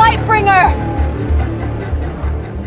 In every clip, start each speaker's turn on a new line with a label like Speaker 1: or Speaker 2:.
Speaker 1: Lightbringer!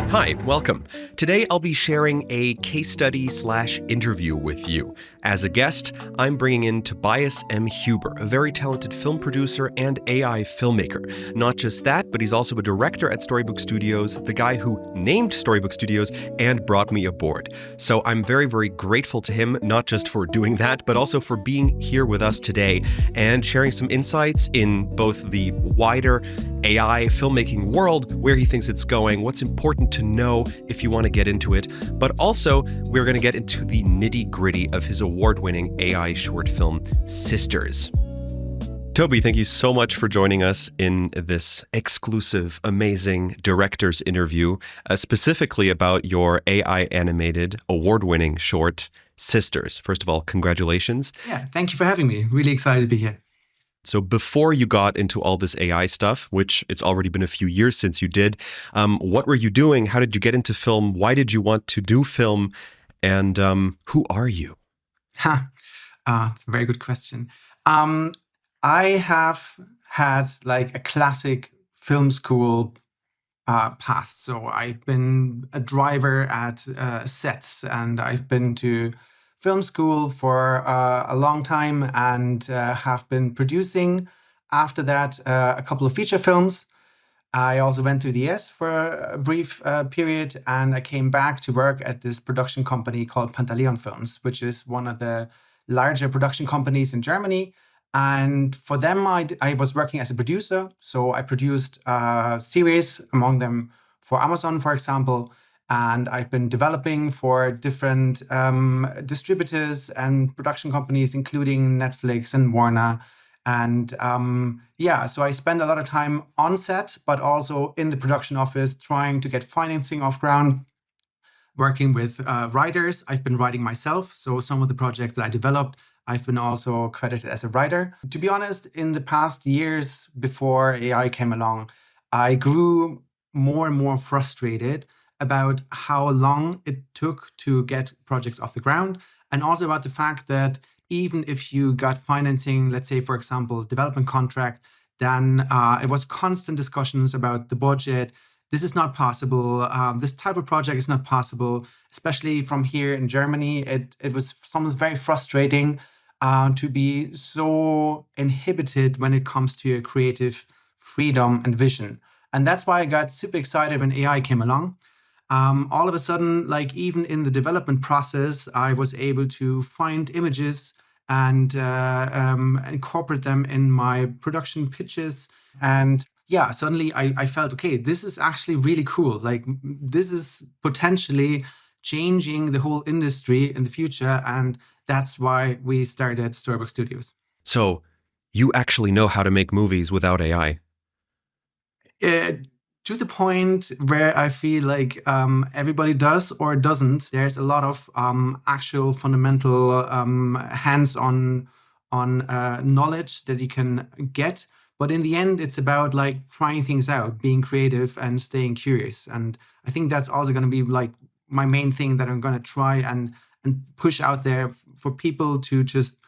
Speaker 2: Hi, welcome. Today I'll be sharing a case study / interview with you. As a guest, I'm bringing in Tobias M. Huber, a very talented film producer and AI filmmaker. Not just that, but he's also a director at Storybook Studios, the guy who named Storybook Studios and brought me aboard. So I'm very, very grateful to him, not just for doing that, but also for being here with us today and sharing some insights in both the wider AI filmmaking world, where he thinks it's going, what's important to know if you want to get into it, but also we're going to get into the nitty-gritty of his award-winning AI short film, Sisters. Tobi, thank you so much for joining us in this exclusive, amazing director's interview, specifically about your AI-animated, award-winning short, Sisters. First of all, congratulations.
Speaker 3: Yeah, thank you for having me. Really excited to be here.
Speaker 2: So before you got into all this AI stuff, which it's already been a few years since you did, what were you doing? How did you get into film? Why did you want to do film? And who are you?
Speaker 3: It's a very good question. I have had like a classic film school past. So I've been a driver at sets, and I've been to film school for a long time, and have been producing after that a couple of feature films. I also went to the US for a brief period, and I came back to work at this production company called Pantaleon Films, which is one of the larger production companies in Germany. And for them, I was working as a producer. So I produced series, among them for Amazon, for example. And I've been developing for different distributors and production companies, including Netflix and Warner. And so I spend a lot of time on set, but also in the production office, trying to get financing off ground, working with writers. I've been writing myself. So some of the projects that I developed, I've been also credited as a writer. To be honest, in the past years before AI came along, I grew more and more frustrated about how long it took to get projects off the ground, and also about the fact that even if you got financing, let's say, for example, development contract, then it was constant discussions about the budget. This is not possible. This type of project is not possible, especially from here in Germany. It was sometimes very frustrating to be so inhibited when it comes to your creative freedom and vision. And that's why I got super excited when AI came along. All of a sudden, like even in the development process, I was able to find images and incorporate them in my production pitches. And yeah, suddenly I felt, okay, this is actually really cool. Like this is potentially changing the whole industry in the future. And that's why we started Storybook Studios.
Speaker 2: So you actually know how to make movies without AI?
Speaker 3: To the point where I feel like everybody does or doesn't. There's a lot of actual fundamental hands-on knowledge that you can get. But in the end, it's about like trying things out, being creative and staying curious. And I think that's also going to be like my main thing that I'm going to try and push out there for people to just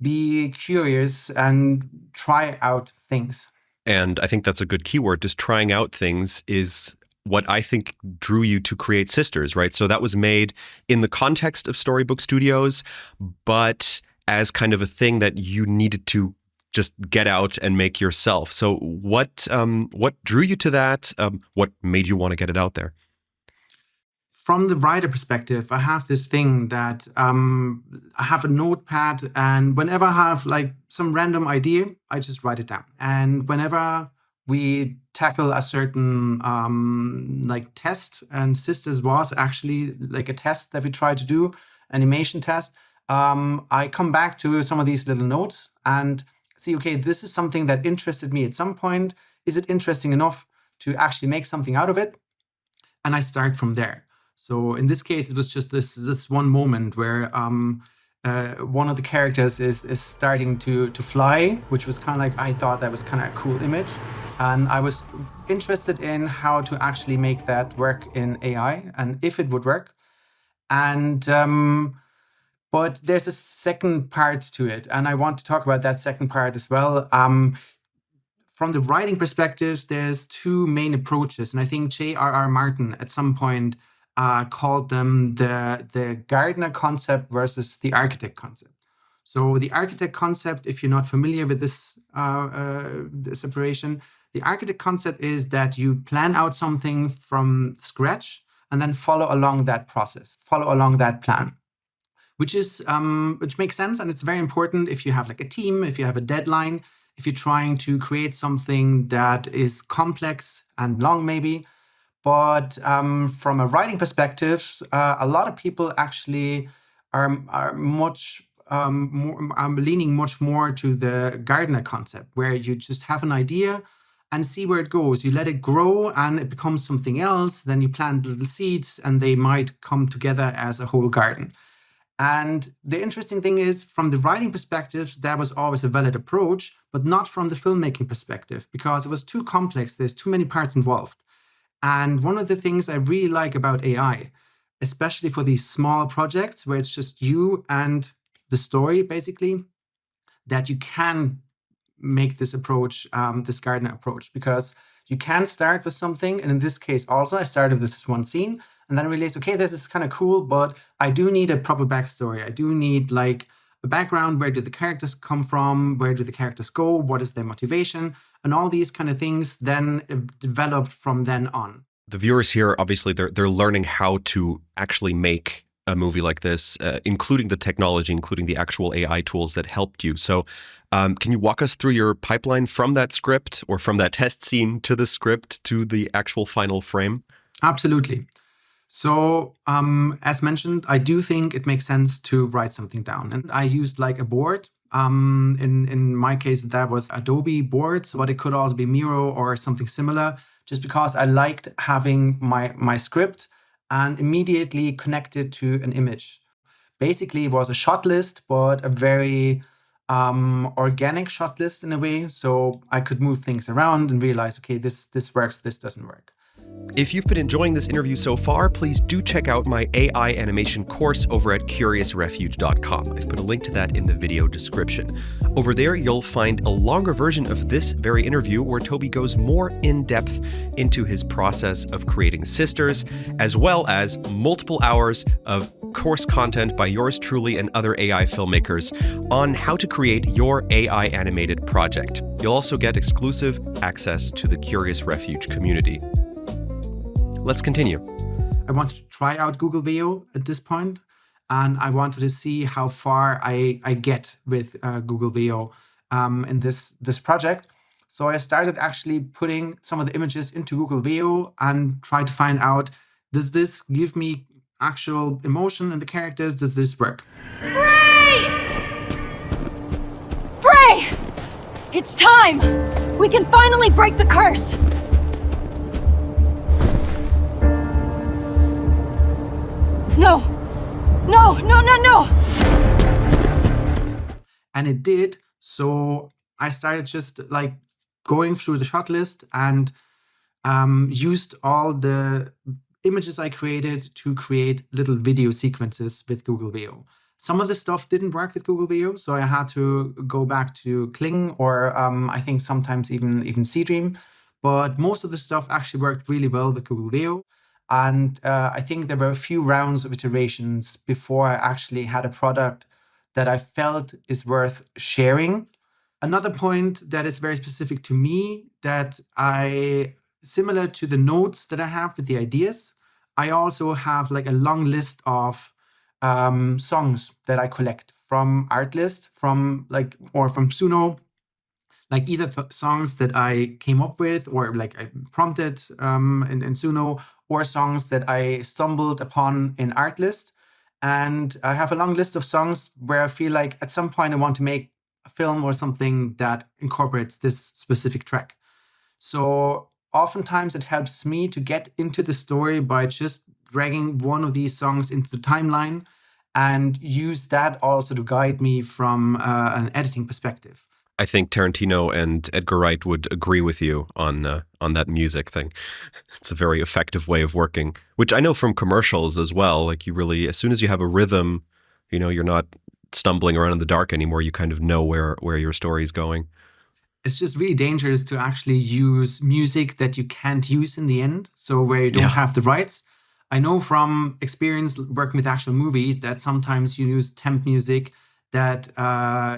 Speaker 3: be curious and try out things.
Speaker 2: And I think that's a good keyword. Just trying out things is what I think drew you to create Sisters, right? So that was made in the context of Storybook Studios, but as kind of a thing that you needed to just get out and make yourself. So what drew you to that? What made you want to get it out there?
Speaker 3: From the writer perspective, I have this thing that I have a notepad, and whenever I have like some random idea, I just write it down. And whenever we tackle a certain like test, and Sisters was actually like a test that we tried to do, animation test, I come back to some of these little notes and see, okay, this is something that interested me at some point. Is it interesting enough to actually make something out of it? And I start from there. So in this case, it was just this one moment where one of the characters is starting to fly, which was kind of like, I thought that was kind of a cool image. And I was interested in how to actually make that work in AI and if it would work. And but there's a second part to it, and I want to talk about that second part as well. from the writing perspective, there's two main approaches. And I think J.R.R. Martin at some point called them the gardener concept versus the architect concept. So the architect concept, if you're not familiar with this separation, the architect concept is that you plan out something from scratch and then follow along that process, follow along that plan, which makes sense. And it's very important if you have like a team, if you have a deadline, if you're trying to create something that is complex and long maybe. But from a writing perspective, a lot of people actually are much I'm leaning much more to the gardener concept, where you just have an idea and see where it goes. You let it grow and it becomes something else. Then you plant little seeds and they might come together as a whole garden. And the interesting thing is, from the writing perspective, that was always a valid approach, but not from the filmmaking perspective, because it was too complex. There's too many parts involved. And one of the things I really like about AI, especially for these small projects where it's just you and the story, basically, that you can make this approach, this gardener approach, because you can start with something. And in this case, also, I started with this one scene and then I realized, okay, this is kind of cool, but I do need a proper backstory. I do need like a background. Where did the characters come from? Where do the characters go? What is their motivation? And all these kind of things then developed from then on.
Speaker 2: The viewers here, obviously, they're learning how to actually make a movie like this, including the technology, including the actual AI tools that helped you. So can you walk us through your pipeline from that script or from that test scene to the script to the actual final frame?
Speaker 3: Absolutely. So as mentioned, I do think it makes sense to write something down. And I used like a board. In my case, that was Adobe boards, but it could also be Miro or something similar, just because I liked having my script and immediately connected to an image. Basically, it was a shot list, but a very organic shot list in a way. So I could move things around and realize, okay, this works, this doesn't work.
Speaker 2: If you've been enjoying this interview so far, please do check out my AI animation course over at curiousrefuge.com. I've put a link to that in the video description. Over there, you'll find a longer version of this very interview where Tobi goes more in depth into his process of creating Sisters, as well as multiple hours of course content by yours truly and other AI filmmakers on how to create your AI animated project. You'll also get exclusive access to the Curious Refuge community. Let's continue.
Speaker 3: I wanted to try out Google Video at this point, and I wanted to see how far I get with Google Video in this project. So I started actually putting some of the images into Google Video and tried to find out, does this give me actual emotion in the characters? Does this work?
Speaker 1: Frey! Frey! It's time! We can finally break the curse! No! No, no, no, no!
Speaker 3: And it did. So I started just like going through the shot list and used all the images I created to create little video sequences with Google Video. Some of the stuff didn't work with Google Video, so I had to go back to Kling or I think sometimes even Seedream. But most of the stuff actually worked really well with Google Video. And I think there were a few rounds of iterations before I actually had a product that I felt is worth sharing. Another point that is very specific to me, that similar to the notes that I have with the ideas, I also have like a long list of songs that I collect from Artlist, from Suno, like either songs that I came up with or like I prompted in Suno, or songs that I stumbled upon in Artlist. And I have a long list of songs where I feel like at some point I want to make a film or something that incorporates this specific track. So oftentimes it helps me to get into the story by just dragging one of these songs into the timeline and use that also to guide me from an editing perspective.
Speaker 2: I think Tarantino and Edgar Wright would agree with you on that music thing. It's a very effective way of working, which I know from commercials as well. Like you really, as soon as you have a rhythm, you're not stumbling around in the dark anymore. You kind of know where your story is going.
Speaker 3: it's just really dangerous to actually use music that you can't use in the end. So where you don't have the rights. I know from experience working with actual movies that sometimes you use temp music that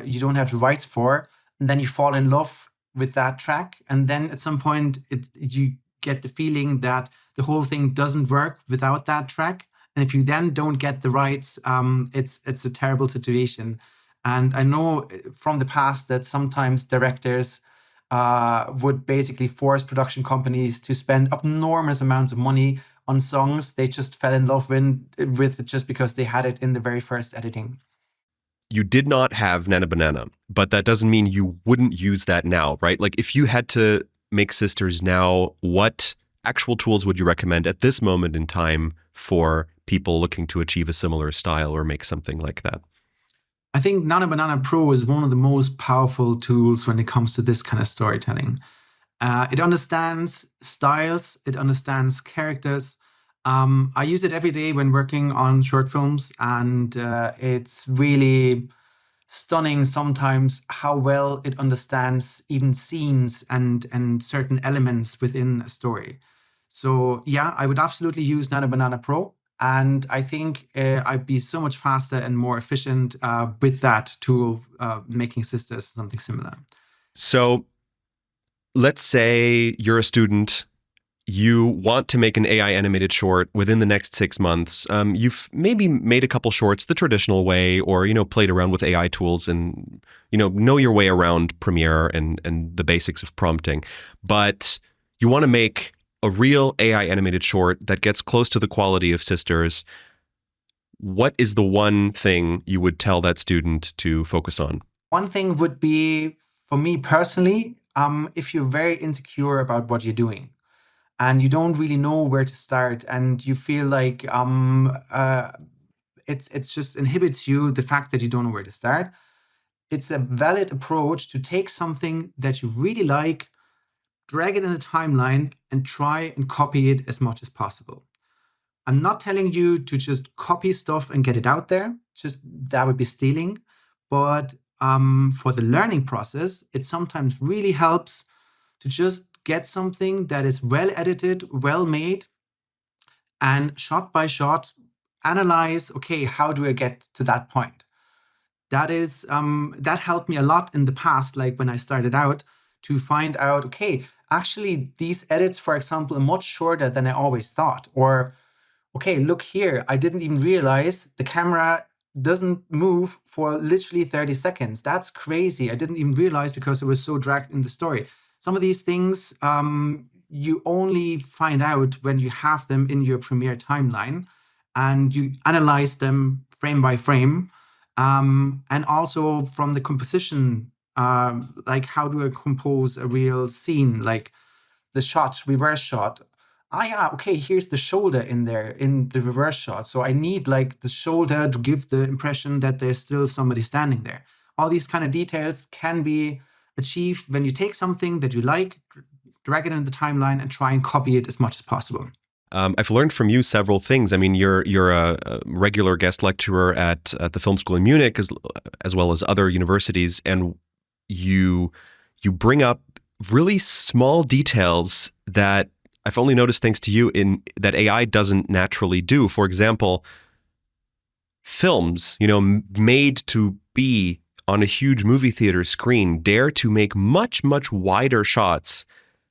Speaker 3: you don't have the rights for, and then you fall in love with that track, and then at some point you get the feeling that the whole thing doesn't work without that track. And if you then don't get the rights, it's a terrible situation. And I know from the past that sometimes directors would basically force production companies to spend enormous amounts of money on songs they just fell in love with just because they had it in the very first editing.
Speaker 2: You did not have Nana Banana, but that doesn't mean you wouldn't use that now, right? Like if you had to make Sisters now, what actual tools would you recommend at this moment in time for people looking to achieve a similar style or make something like that?
Speaker 3: I think Nana Banana Pro is one of the most powerful tools when it comes to this kind of storytelling. It understands styles, it understands characters. I use it every day when working on short films, and it's really stunning sometimes how well it understands even scenes and certain elements within a story. So yeah, I would absolutely use Nana Banana Pro. And I think I'd be so much faster and more efficient with that tool, making Sisters something similar.
Speaker 2: So let's say you're a student, you want to make an AI animated short within the next 6 months. You've maybe made a couple shorts the traditional way, or, played around with AI tools and, know your way around Premiere and the basics of prompting. But you want to make a real AI animated short that gets close to the quality of Sisters. What is the one thing you would tell that student to focus on?
Speaker 3: One thing would be, for me personally, if you're very insecure about what you're doing and you don't really know where to start, and you feel like it's just inhibits you, the fact that you don't know where to start, it's a valid approach to take something that you really like, drag it in the timeline, and try and copy it as much as possible. I'm not telling you to just copy stuff and get it out there. Just that would be stealing. But for the learning process, it sometimes really helps to just get something that is well edited, well made, and shot by shot, analyze, okay, how do I get to that point? That helped me a lot in the past, like when I started out, to find out, okay, actually these edits, for example, are much shorter than I always thought. Or, okay, look here, I didn't even realize the camera doesn't move for literally 30 seconds. That's crazy. I didn't even realize because it was so dragged in the story. Some of these things you only find out when you have them in your Premiere timeline and you analyze them frame by frame. And also from the composition, like how do I compose a real scene, like the shot, reverse shot. Yeah, okay, here's the shoulder in there in the reverse shot. So I need like the shoulder to give the impression that there's still somebody standing there. All these kind of details can be achieved when you take something that you like, drag it in the timeline, and try and copy it as much as possible.
Speaker 2: I've learned from you several things. I mean, you're a regular guest lecturer at the film school in Munich, as well as other universities, and you bring up really small details that I've only noticed thanks to you in that AI doesn't naturally do. For example, films, made to be on a huge movie theater screen, dare to make much, much wider shots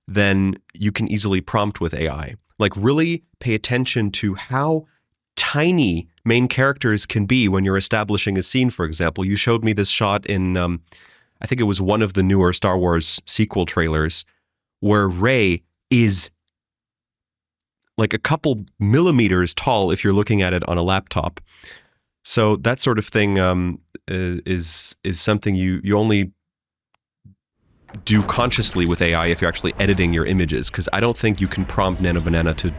Speaker 2: than you can easily prompt with AI. Like really pay attention to how tiny main characters can be when you're establishing a scene, for example. You showed me this shot in, I think it was one of the newer Star Wars sequel trailers, where Rey is like a couple millimeters tall if you're looking at it on a laptop. So that sort of thing is something you only do consciously with AI if you're actually editing your images, because I don't think you can prompt Nano Banana to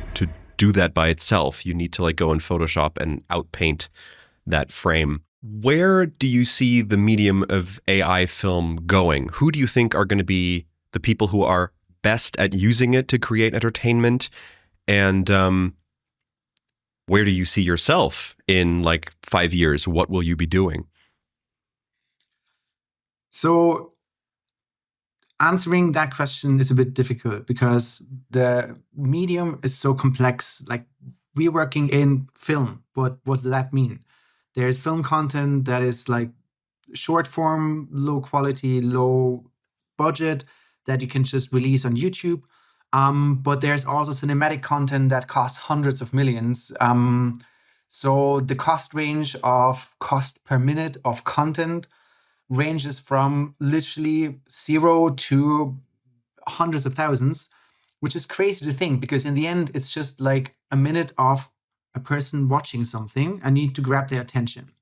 Speaker 2: do that by itself. You need to like go in Photoshop and outpaint that frame. Where do you see the medium of AI film going? Who do you think are going to be the people who are best at using it to create entertainment? And where do you see yourself in like 5 years? What will you be doing?
Speaker 3: So answering that question is a bit difficult because the medium is so complex. Like, we're working in film. What does that mean? There's film content that is like short form, low quality, low budget that you can just release on YouTube. But there's also cinematic content that costs hundreds of millions. So the cost range of cost per minute of content ranges from literally zero to hundreds of thousands, which is crazy to think because in the end, it's just like a minute of a person watching something and need to grab their attention.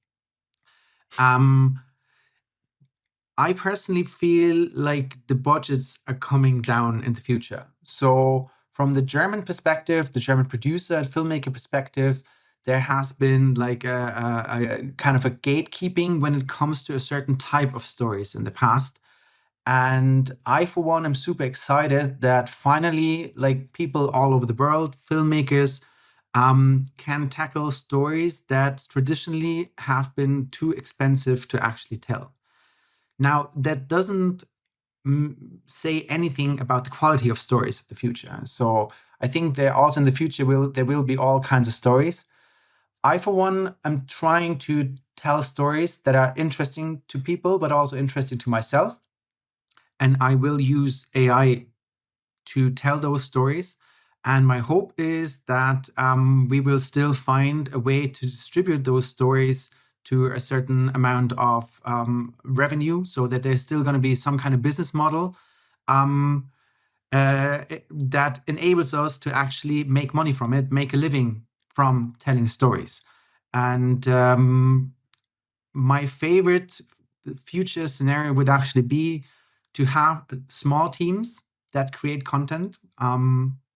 Speaker 3: I personally feel like the budgets are coming down in the future. So from the German perspective, the German producer and filmmaker perspective, there has been like a kind of a gatekeeping when it comes to a certain type of stories in the past. And I, for one, am super excited that finally, like people all over the world, filmmakers, can tackle stories that traditionally have been too expensive to actually tell. Now, that doesn't say anything about the quality of stories of the future. So I think there also in the future there will be all kinds of stories. I, for one, am trying to tell stories that are interesting to people, but also interesting to myself. And I will use AI to tell those stories. And my hope is that we will still find a way to distribute those stories to a certain amount of revenue so that there's still going to be some kind of business model that enables us to actually make money from it, make a living from telling stories. And my favorite future scenario would actually be to have small teams that create content,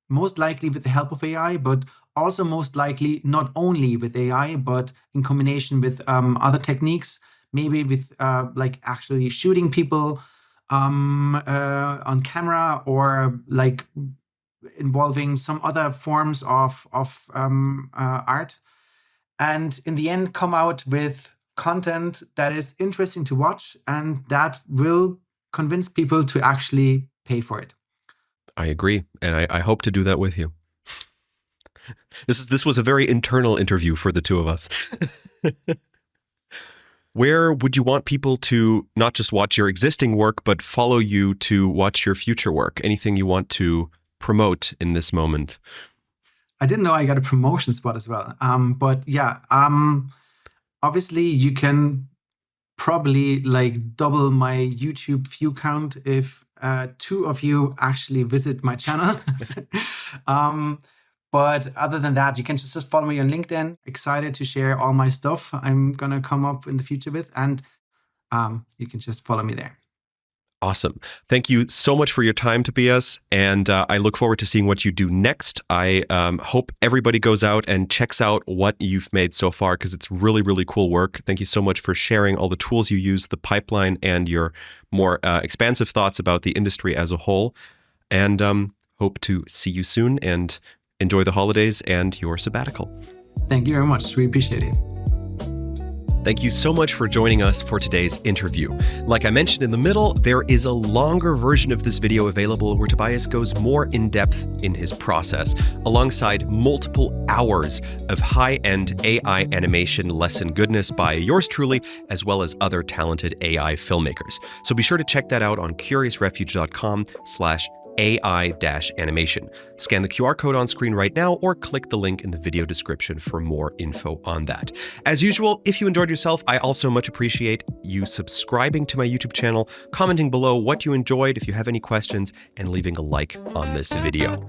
Speaker 3: most likely with the help of AI, but also most likely not only with AI, but in combination with other techniques, maybe with like actually shooting people on camera or like involving some other forms of art. And in the end, come out with content that is interesting to watch and that will convince people to actually pay for it.
Speaker 2: I agree, and I hope to do that with you. This was a very internal interview for the two of us. Where would you want people to not just watch your existing work, but follow you to watch your future work? Anything you want to promote in this moment?
Speaker 3: I didn't know I got a promotion spot as well. But yeah, obviously you can probably like double my YouTube view count if two of you actually visit my channel. But other than that, you can just follow me on LinkedIn. Excited to share all my stuff I'm going to come up in the future with. And you can just follow me there.
Speaker 2: Awesome. Thank you so much for your time, Tobias. And I look forward to seeing what you do next. I hope everybody goes out and checks out what you've made so far because it's really, really cool work. Thank you so much for sharing all the tools you use, the pipeline, and your more expansive thoughts about the industry as a whole. And hope to see you soon and enjoy the holidays and your sabbatical.
Speaker 3: Thank you very much. We appreciate it.
Speaker 2: Thank you so much for joining us for today's interview. Like I mentioned in the middle, there is a longer version of this video available where Tobias goes more in depth in his process, alongside multiple hours of high-end AI animation lesson goodness by yours truly, as well as other talented AI filmmakers. So be sure to check that out on curiousrefuge.com/AI-animation. Scan the QR code on screen right now or click the link in the video description for more info on that. As usual, if you enjoyed yourself, I also much appreciate you subscribing to my YouTube channel, commenting below what you enjoyed if you have any questions, and leaving a like on this video.